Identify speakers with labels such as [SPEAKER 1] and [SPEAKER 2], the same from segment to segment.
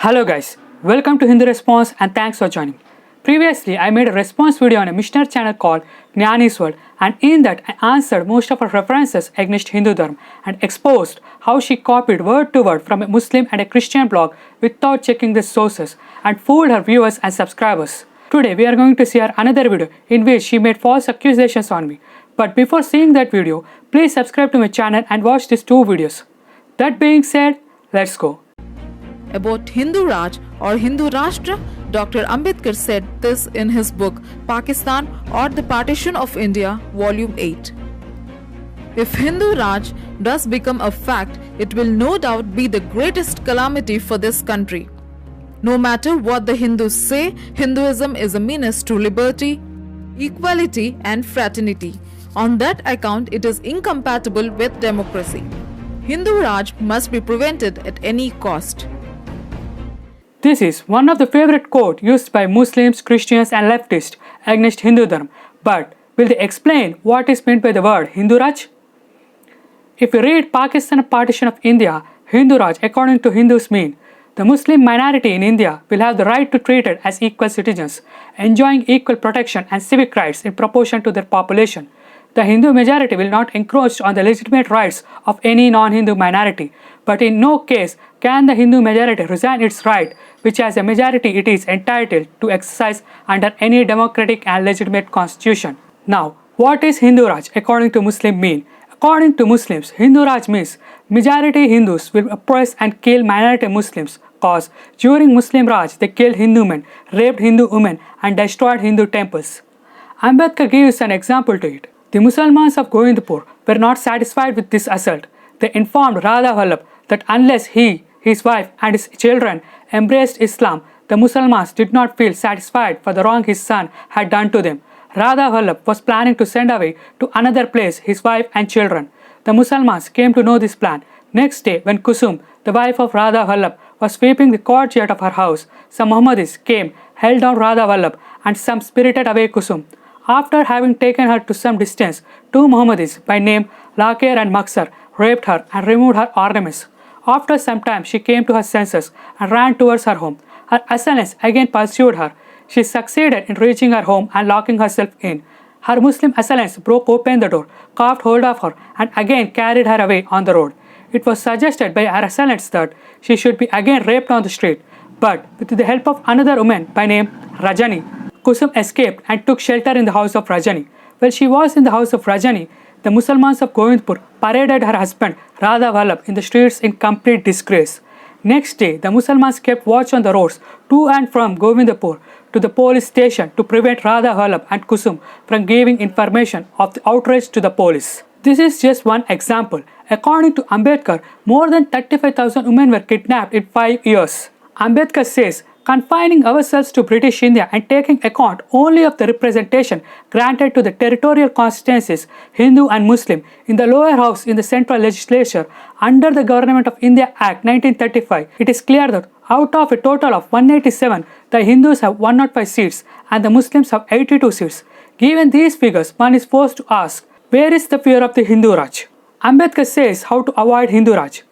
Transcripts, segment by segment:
[SPEAKER 1] Hello guys, welcome to Hindu Response and thanks for joining. Previously, I made a response video on a missionary channel called Gnani's World, and in that I answered most of her references against Hindu Dharma and exposed how she copied word to word from a Muslim and a Christian blog without checking the sources and fooled her viewers and subscribers. Today we are going to see her another video in which she made false accusations on me. But before seeing that video, please subscribe to my channel and watch these two videos. That being said, let's go.
[SPEAKER 2] About Hindu Raj or Hindu Rashtra, Dr. Ambedkar said this in his book Pakistan or the Partition of India, Volume 8. If Hindu Raj does become a fact, it will no doubt be the greatest calamity for this country. No matter what the Hindus say, Hinduism is a menace to liberty, equality and fraternity. On that account, it is incompatible with democracy. Hindu Raj must be prevented at any cost.
[SPEAKER 1] This is one of the favorite quotes used by Muslims, Christians and leftists against Hindu Dharma. But will they explain what is meant by the word Hindu Raj? If you read Pakistan Partition of India, Hindu Raj according to Hindus mean the Muslim minority in India will have the right to be treated as equal citizens, enjoying equal protection and civic rights in proportion to their population. The Hindu majority will not encroach on the legitimate rights of any non-Hindu minority, but in no case can the Hindu majority resign its right, which as a majority it is entitled to exercise under any democratic and legitimate constitution. Now, what is Hindu Raj according to Muslim mean? According to Muslims, Hindu Raj means majority Hindus will oppress and kill minority Muslims cause during Muslim Raj they killed Hindu men, raped Hindu women and destroyed Hindu temples. Ambedkar gives an example to it. The Musalmans of Govindpur were not satisfied with this assault. They informed Radha Vallabh that unless he, his wife and his children embraced Islam, the Musalmans did not feel satisfied for the wrong his son had done to them. Radha Vallabh was planning to send away to another place his wife and children. The Musalmans came to know this plan. Next day, when Kusum, the wife of Radha Vallabh, was sweeping the courtyard of her house, some Mohammedis came, held down Radha Vallabh and some spirited away Kusum. After having taken her to some distance, two Mohammedis by name Lakir and Maksar raped her and removed her ornaments. After some time, she came to her senses and ran towards her home. Her assailants again pursued her. She succeeded in reaching her home and locking herself in. Her Muslim assailants broke open the door, caught hold of her, and again carried her away on the road. It was suggested by her assailants that she should be again raped on the street, but with the help of another woman by name Rajani, Kusum escaped and took shelter in the house of Rajani. While she was in the house of Rajani, the Musalmans of Govindpur paraded her husband Radha Vallabh in the streets in complete disgrace. Next day, the Musalmans kept watch on the roads to and from Govindpur to the police station to prevent Radha Vallabh and Kusum from giving information of the outrage to the police. This is just one example. According to Ambedkar, more than 35,000 women were kidnapped in 5 years. Ambedkar says, confining ourselves to British India and taking account only of the representation granted to the territorial constituencies, Hindu and Muslim, in the lower house in the central legislature under the Government of India Act 1935, it is clear that out of a total of 187, the Hindus have 105 seats and the Muslims have 82 seats. Given these figures, one is forced to ask, where is the fear of the Hindu Raj? Ambedkar says how to avoid Hindu Raj.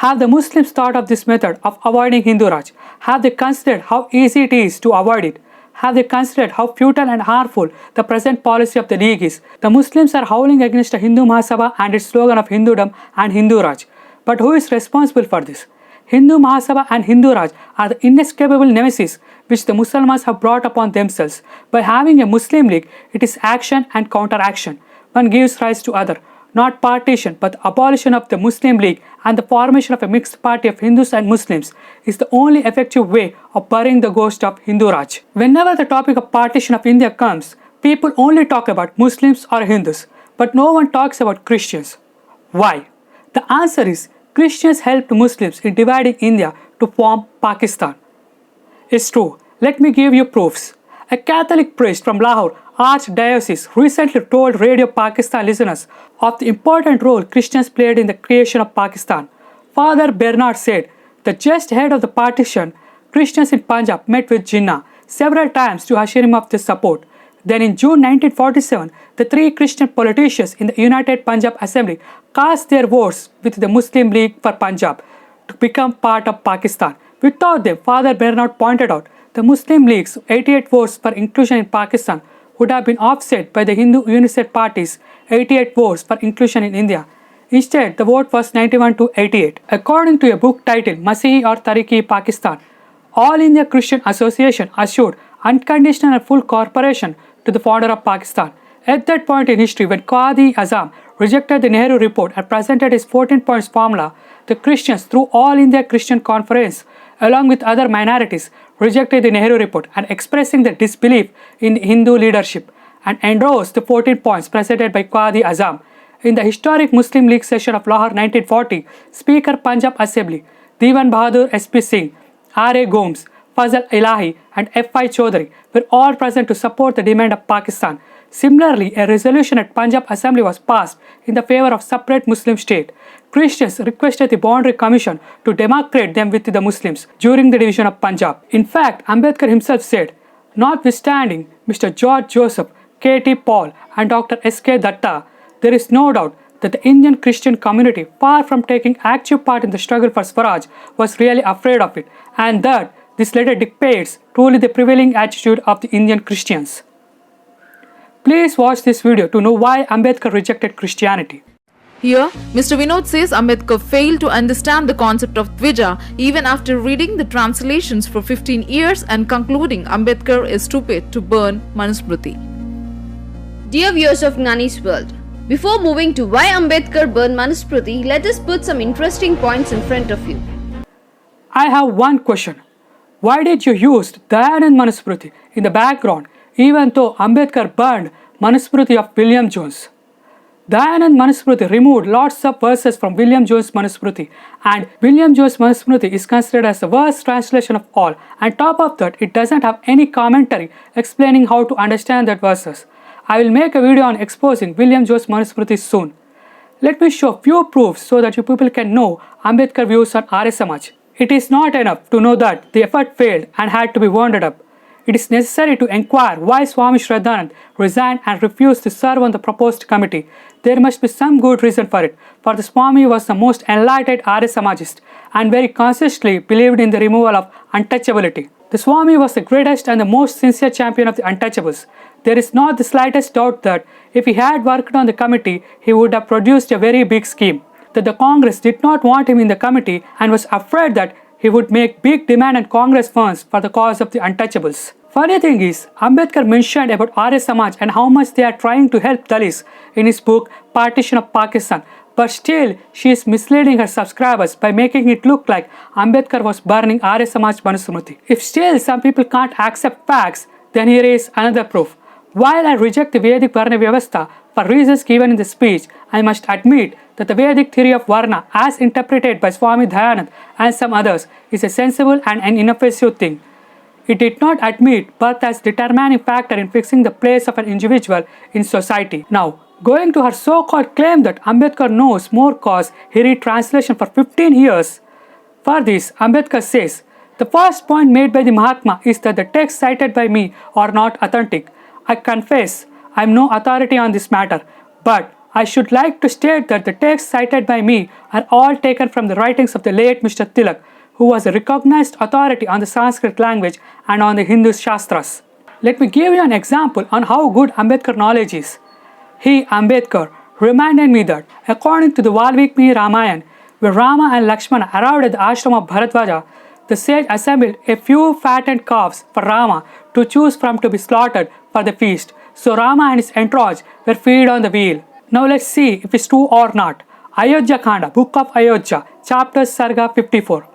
[SPEAKER 1] Have the Muslims thought of this method of avoiding Hindu Raj? Have they considered how easy it is to avoid it? Have they considered how futile and harmful the present policy of the League is? The Muslims are howling against the Hindu Mahasabha and its slogan of Hindudom and Hindu Raj. But who is responsible for this? Hindu Mahasabha and Hindu Raj are the inescapable nemesis which the Muslims have brought upon themselves. By having a Muslim League, it is action and counteraction. One gives rise to other. Not partition but the abolition of the Muslim League and the formation of a mixed party of Hindus and Muslims is the only effective way of burying the ghost of Hindu Raj. Whenever the topic of partition of India comes, people only talk about Muslims or Hindus, but no one talks about Christians. Why? The answer is Christians helped Muslims in dividing India to form Pakistan. It's true. Let me give you proofs. A Catholic priest from Lahore Archdiocese recently told Radio Pakistan listeners of the important role Christians played in the creation of Pakistan. Father Bernard said that just ahead of the partition, Christians in Punjab met with Jinnah several times to assure him of their support. Then in June 1947, the three Christian politicians in the United Punjab Assembly cast their votes with the Muslim League for Punjab to become part of Pakistan. Without them, Father Bernard pointed out, the Muslim League's 88 votes for inclusion in Pakistan would have been offset by the Hindu United Party's 88 votes for inclusion in India. Instead, the vote was 91 to 88. According to a book titled Masihi or Tariqi Pakistan, All India Christian Association assured unconditional and full cooperation to the founder of Pakistan. At that point in history, when Qadi Azam rejected the Nehru report and presented his 14 points formula, the Christians through All India Christian Conference, along with other minorities, rejected the Nehru report and expressing their disbelief in Hindu leadership and endorsed the 14 points presented by Qadi Azam. In the historic Muslim League session of Lahore 1940, Speaker Punjab Assembly, Diwan Bahadur S.P. Singh, R.A. Gomes, Fazal Ilahi and F.I. Chaudhary were all present to support the demand of Pakistan. Similarly, a resolution at Punjab Assembly was passed in the favor of separate Muslim state. Christians requested the Boundary Commission to demarcate them with the Muslims during the division of Punjab. In fact, Ambedkar himself said, notwithstanding Mr. George Joseph, K.T. Paul and Dr. S.K. Datta, there is no doubt that the Indian Christian community, far from taking active part in the struggle for Swaraj, was really afraid of it, and that this letter depicts truly the prevailing attitude of the Indian Christians. Please watch this video to know why Ambedkar rejected Christianity.
[SPEAKER 2] Here, Mr. Vinod says Ambedkar failed to understand the concept of Dvija even after reading the translations for 15 years and concluding Ambedkar is stupid to burn Manusmriti.
[SPEAKER 3] Dear viewers of Gnani's World, before moving to why Ambedkar burned Manusmriti, let us put some interesting points in front of you.
[SPEAKER 1] I have one question. Why did you use Dayanand Manusmriti in the background even though Ambedkar burned Manusmriti of William Jones? Dayanand Manusmriti removed lots of verses from William Jones Manusmriti, and William Jones Manusmriti is considered as the worst translation of all. On top of that, it doesn't have any commentary explaining how to understand that verses. I will make a video on exposing William Jones Manusmriti soon. Let me show few proofs so that you people can know Ambedkar views on Arya Samaj. It is not enough to know that the effort failed and had to be wounded up. It is necessary to inquire why Swami Shraddhanand resigned and refused to serve on the proposed committee. There must be some good reason for it, for the Swami was the most enlightened Arya Samajist and very consistently believed in the removal of untouchability. The Swami was the greatest and the most sincere champion of the untouchables. There is not the slightest doubt that if he had worked on the committee, he would have produced a very big scheme. That the Congress did not want him in the committee and was afraid that he would make big demand on Congress funds for the cause of the untouchables. Funny thing is, Ambedkar mentioned about Arya Samaj and how much they are trying to help Dalits in his book Partition of Pakistan, but still she is misleading her subscribers by making it look like Ambedkar was burning Arya Samaj Manusmriti. If still some people can't accept facts, then here is another proof. While I reject the Vedic Varna Vyavastha for reasons given in the speech, I must admit that the Vedic theory of Varna as interpreted by Swami Dayanand and some others is a sensible and an inoffensive thing. It did not admit birth as determining factor in fixing the place of an individual in society. Now, going to her so-called claim that Ambedkar knows more cause he read translation for 15 years. For this, Ambedkar says, the first point made by the Mahatma is that the texts cited by me are not authentic. I confess I am no authority on this matter, but I should like to state that the texts cited by me are all taken from the writings of the late Mr. Tilak, who was a recognized authority on the Sanskrit language and on the Hindu Shastras. Let me give you an example on how good Ambedkar knowledge is. He, Ambedkar, reminded me that according to the Valmiki Ramayana, when Rama and Lakshmana arrived at the ashram of Bharadwaja, the sage assembled a few fattened calves for Rama to choose from to be slaughtered for the feast. So Rama and his entourage were fed on the wheel. Now let's see if it's true or not. Ayodhya Khanda, Book of Ayodhya, Chapter Sarga 54.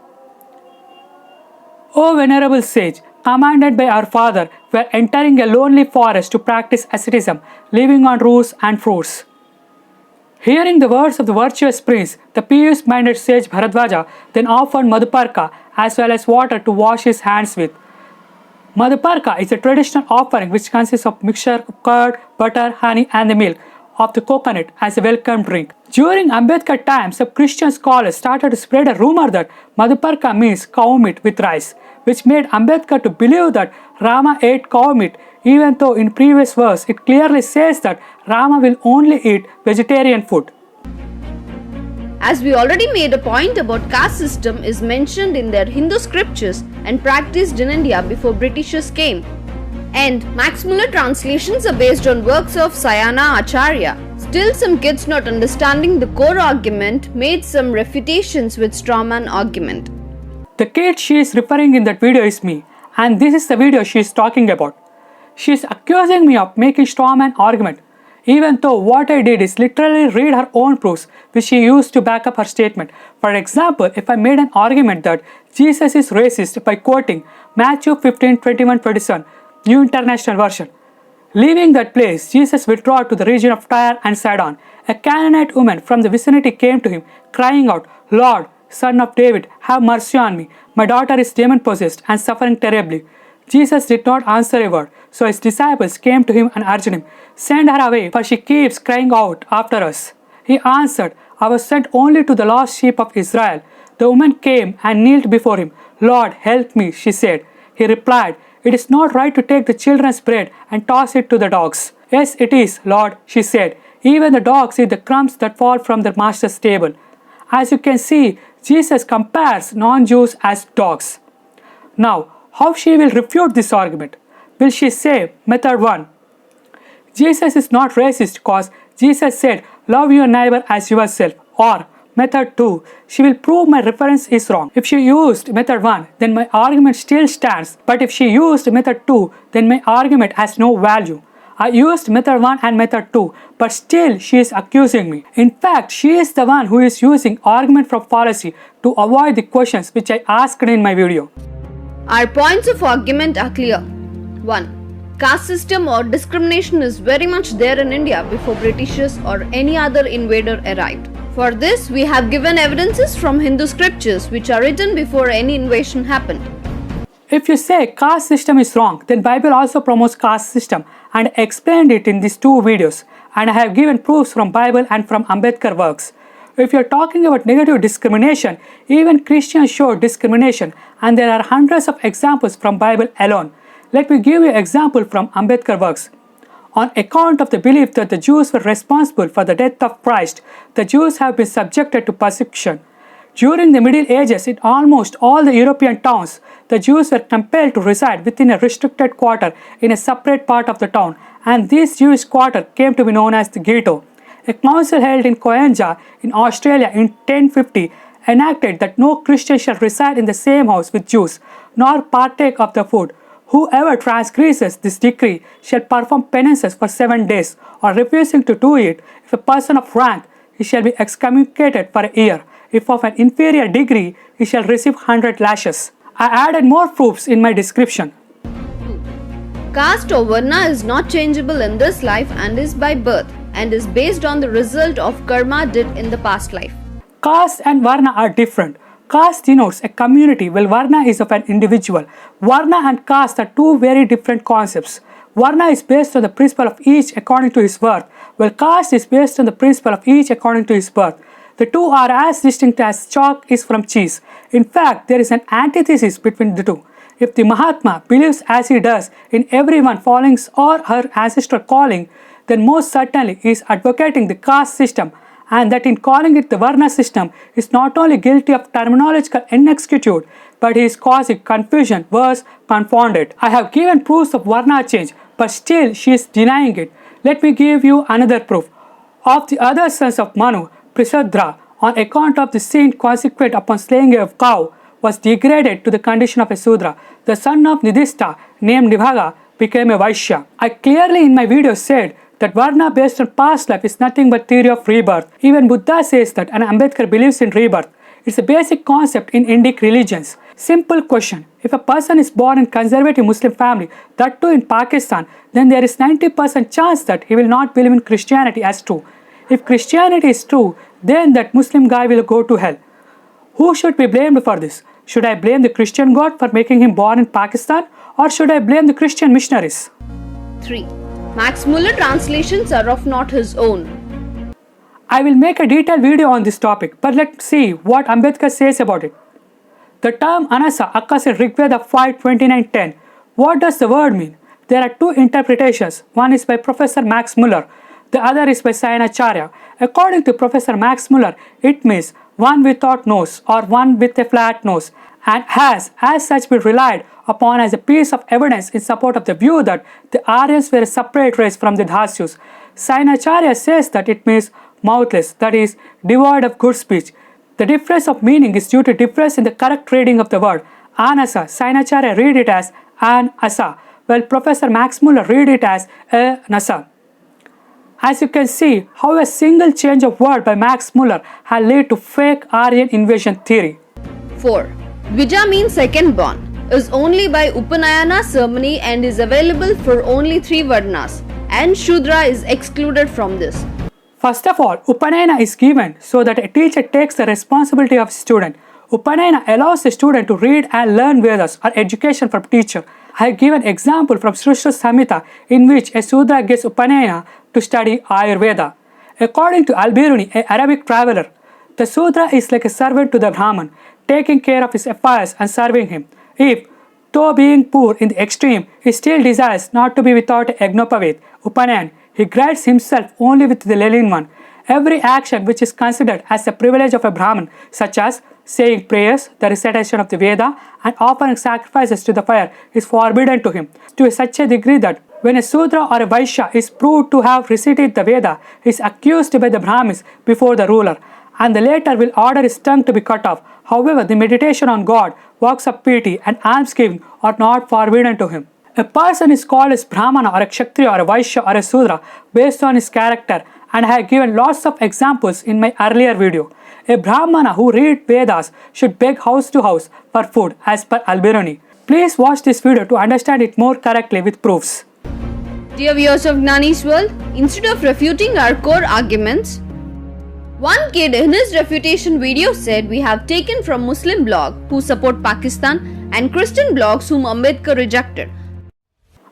[SPEAKER 1] O venerable sage, commanded by our father, we are entering a lonely forest to practice asceticism, living on roots and fruits. Hearing the words of the virtuous prince, the pious-minded sage Bharadwaja then offered Madhuparka as well as water to wash his hands with. Madhuparka is a traditional offering which consists of mixture of curd, butter, honey and the milk of the coconut as a welcome drink. During Ambedkar times, some Christian scholars started to spread a rumor that Madhuparka means cow meat with rice, which made Ambedkar to believe that Rama ate cow meat, even though in previous verse it clearly says that Rama will only eat vegetarian food.
[SPEAKER 3] as we already made a point about caste system is mentioned in their Hindu scriptures and practiced in India before Britishers came. And Max Muller translations are based on works of Sayana Acharya. Still, some kids not understanding the core argument made some refutations with strawman argument.
[SPEAKER 1] The kid she is referring in that video is me, and this is the video she is talking about. She is accusing me of making strawman argument, even though what I did is literally read her own proofs which she used to back up her statement. For example, if I made an argument that Jesus is racist by quoting Matthew 15:21-27, New International Version. Leaving that place, Jesus withdrew to the region of Tyre and Sidon. A Canaanite woman from the vicinity came to him, crying out, "Lord, Son of David, have mercy on me. My daughter is demon-possessed and suffering terribly." Jesus did not answer a word, so his disciples came to him and urged him, "Send her away, for she keeps crying out after us." He answered, "I was sent only to the lost sheep of Israel." The woman came and kneeled before him. "Lord, help me," she said. He replied, "It is not right to take the children's bread and toss it to the dogs." "Yes, it is, Lord," she said. "Even the dogs eat the crumbs that fall from their master's table." As you can see, Jesus compares non-Jews as dogs. Now, how she will refute this argument? Will she say, method 1, Jesus is not racist because Jesus said, "Love your neighbor as yourself," or method 2, she will prove my reference is wrong. If she used method 1, then my argument still stands, but if she used method 2, then my argument has no value. I used method 1 and method 2, but still she is accusing me. In fact, she is the one who is using argument from fallacy to avoid the questions which I asked in my video.
[SPEAKER 3] Our points of argument are clear. 1. Caste system or discrimination is very much there in India before Britishers or any other invader arrived. For this, we have given evidences from Hindu scriptures which are written before any invasion happened.
[SPEAKER 1] If you say caste system is wrong, then Bible also promotes caste system and explained it in these two videos, and I have given proofs from Bible and from Ambedkar works. If you are talking about negative discrimination, even Christians show discrimination, and there are hundreds of examples from Bible alone. Let me give you an example from Ambedkar works. On account of the belief that the Jews were responsible for the death of Christ, the Jews have been subjected to persecution. During the Middle Ages, in almost all the European towns, the Jews were compelled to reside within a restricted quarter in a separate part of the town, and this Jewish quarter came to be known as the ghetto. A council held in Coanja in Australia in 1050 enacted that no Christian shall reside in the same house with Jews, nor partake of the food. Whoever transgresses this decree shall perform penances for 7 days, or refusing to do it, if a person of rank, he shall be excommunicated for a year. If of an inferior degree, he shall receive 100 lashes. I added more proofs in my description.
[SPEAKER 3] Caste or Varna is not changeable in this life and is by birth and is based on the result of karma did in the past life.
[SPEAKER 1] Caste and Varna are different. Caste denotes a community while Varna is of an individual. Varna and caste are two very different concepts. Varna is based on the principle of each according to his worth, while caste is based on the principle of each according to his birth. The two are as distinct as chalk is from cheese. In fact, there is an antithesis between the two. If the Mahatma believes as he does in everyone following or her ancestral calling, then most certainly he is advocating the caste system, and that in calling it the Varna system is not only guilty of terminological inexactitude, but he is causing confusion, worse, confounded. I have given proofs of Varna change, but still she is denying it. Let me give you another proof. Of the other sons of Manu, Prisadra, on account of the sin consequent upon slaying a cow, was degraded to the condition of a Sudra. The son of Nidista, named Nibhaga, became a Vaishya. I clearly in my video said that Varna based on past life is nothing but theory of rebirth. Even Buddha says that, and Ambedkar believes in rebirth. It's a basic concept in Indic religions. Simple question. If a person is born in conservative Muslim family, that too in Pakistan, then there is 90% chance that he will not believe in Christianity as true. If Christianity is true, then that Muslim guy will go to hell. Who should be blamed for this? Should I blame the Christian God for making him born in Pakistan, or should I blame the Christian missionaries?
[SPEAKER 3] 3. Max Muller translations are of not his own.
[SPEAKER 1] I will make a detailed video on this topic, but let's see what Ambedkar says about it. The term Anasa occurs in Rigveda 5:29-10. What does the word mean? There are two interpretations. One is by Professor Max Muller. The other is by Sayanacharya. According to Professor Max Muller, it means one without nose or one with a flat nose, and has as such been relied upon as a piece of evidence in support of the view that the Aryans were a separate race from the Dasyus. Sayanacharya says that it means mouthless, that is, devoid of good speech. The difference of meaning is due to difference in the correct reading of the word. Anasa, Sayanacharya read it as an-asa, while Professor Max Muller read it as a-nasa. As you can see how a single change of word by Max Muller has led to fake Aryan invasion theory.
[SPEAKER 3] 4. Dvija means second born, is only by Upanayana ceremony and is available for only 3 Varnas, and Shudra is excluded from this.
[SPEAKER 1] First of all, Upanayana is given so that a teacher takes the responsibility of student. Upanayana allows the student to read and learn Vedas or education from teacher. I have given example from Shrishta Samhita in which a Sudra gets Upanayana to study Ayurveda. According to Al-Biruni, an Arabic traveler, the Sudra is like a servant to the Brahman, taking care of his affairs and serving him. If, though being poor in the extreme, he still desires not to be without a Yagnopavid, Upanayan, he grades himself only with the Lelin one. Every action which is considered as a privilege of a Brahman, such as saying prayers, the recitation of the Veda, and offering sacrifices to the fire, is forbidden to him, to such a degree that when a Sudra or a Vaishya is proved to have recited the Veda, he is accused by the Brahmins before the ruler, and the latter will order his tongue to be cut off. However, the meditation on God, works of piety, and almsgiving are not forbidden to him. A person is called as Brahmana or a Kshatriya or a Vaishya or a Sudra based on his character, and I have given lots of examples in my earlier video. A Brahmana who reads Vedas should beg house to house for food as per Al-Biruni. Please watch this video to understand it more correctly with proofs.
[SPEAKER 3] Dear viewers of Gnani's World, instead of refuting our core arguments, one kid in his refutation video said we have taken from Muslim blog who support Pakistan and Christian blogs whom Ambedkar rejected.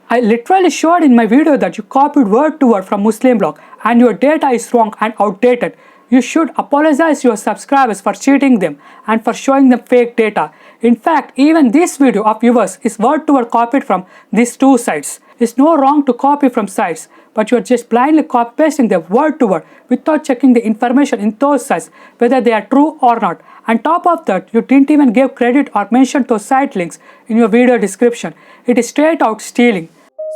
[SPEAKER 1] I literally showed in my video that you copied word to word from Muslim blog and your data is wrong and outdated. You should apologize to your subscribers for cheating them and for showing them fake data. In fact, even this video of yours is word to word copied from these 2 sites. It's no wrong to copy from sites, but you are just blindly copy pasting them word to word without checking the information in those sites whether they are true or not. On top of that, you didn't even give credit or mention those site links in your video description. It is straight out stealing.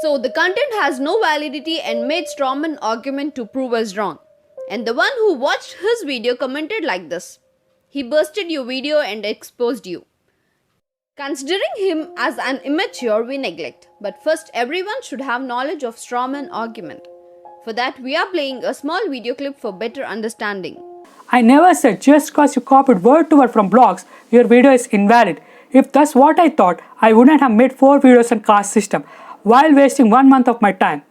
[SPEAKER 3] So the content has no validity and made strawman argument to prove us wrong. And the one who watched his video commented like this. He bursted your video and exposed you. Considering him as an immature, we neglect. But first, everyone should have knowledge of strawman argument. For that, we are playing a small video clip for better understanding.
[SPEAKER 1] I never said just because you copied word to word from blogs, your video is invalid. If that's what I thought, I wouldn't have made 4 videos on caste system while wasting 1 month of my time.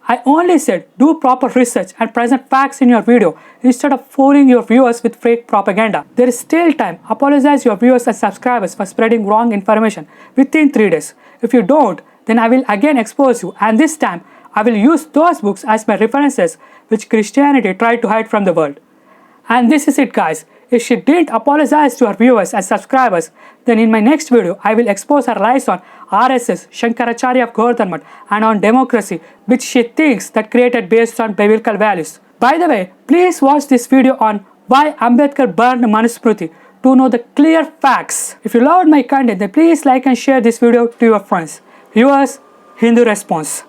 [SPEAKER 1] I only said do proper research and present facts in your video instead of fooling your viewers with fake propaganda. There is still time. Apologize your viewers and subscribers for spreading wrong information within 3 days. If you don't, then I will again expose you, and this time I will use those books as my references which Christianity tried to hide from the world. And this is it, guys. If she didn't apologize to her viewers and subscribers, then in my next video, I will expose her lies on RSS, Shankaracharya of Govardhan Math, and on democracy, which she thinks that created based on biblical values. By the way, please watch this video on why Ambedkar burned Manusmriti to know the clear facts. If you loved my content, then please like and share this video to your friends. Yours, Hindu Response.